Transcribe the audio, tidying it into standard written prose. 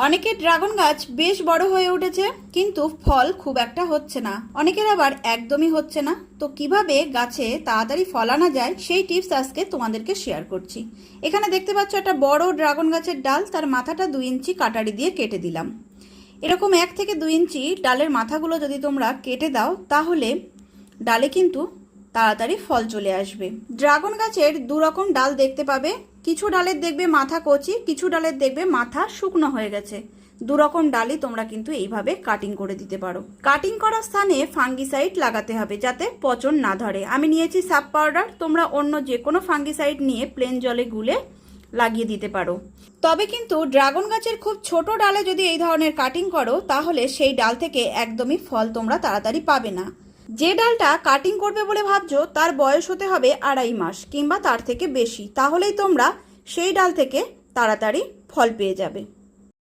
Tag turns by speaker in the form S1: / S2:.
S1: অনেকের ড্রাগন গাছ বেশ বড় হয়ে উঠেছে, কিন্তু ফল খুব একটা হচ্ছে না। অনেকের আবার একদমই হচ্ছে না। তো কিভাবে গাছে তাড়াতাড়ি ফল আনা যায় সেই টিপস আজকে তোমাদেরকে শেয়ার করছি। এখানে দেখতে পাচ্ছ একটা বড় ড্রাগন গাছের ডাল, তার মাথাটা 2 ইঞ্চি কাটারি দিয়ে কেটে দিলাম। এরকম 1 থেকে 2 ইঞ্চি ডালের মাথাগুলো যদি তোমরা কেটে দাও, তাহলে ডালে কিন্তু তাড়াতাড়ি ফল চলে আসবে। ড্রাগন গাছের 2 রকম ডাল দেখতে পাবে। কিছু ডালের দেখবে মাথা কচি, কিছু ডালের দেখবে মাথা শুকনো হয়ে গেছে। 2 রকম ডালই তোমরা কিন্তু এইভাবে কাটিং করে দিতে পারো। কাটিং করার স্থানে ফাঙ্গিসাইড লাগাতে হবে যাতে পচন না ধরে। আমি নিয়েছি সাপ পাউডার, তোমরা অন্য যে কোনো ফাঙ্গিসাইড নিয়ে প্লেন জলে গুলে লাগিয়ে দিতে পারো। তবে কিন্তু ড্রাগন গাছের খুব ছোট ডালে যদি এই ধরনের কাটিং করো, তাহলে সেই ডাল থেকে একদমই ফল তোমরা তাড়াতাড়ি পাবে না। যে ডালটা কাটিং করবে বলে ভাবছো তার বয়স হতে হবে 2.5 মাস কিংবা তার থেকে বেশি, তাহলেই তোমরা সেই ডাল থেকে তাড়াতাড়ি ফল পেয়ে যাবে।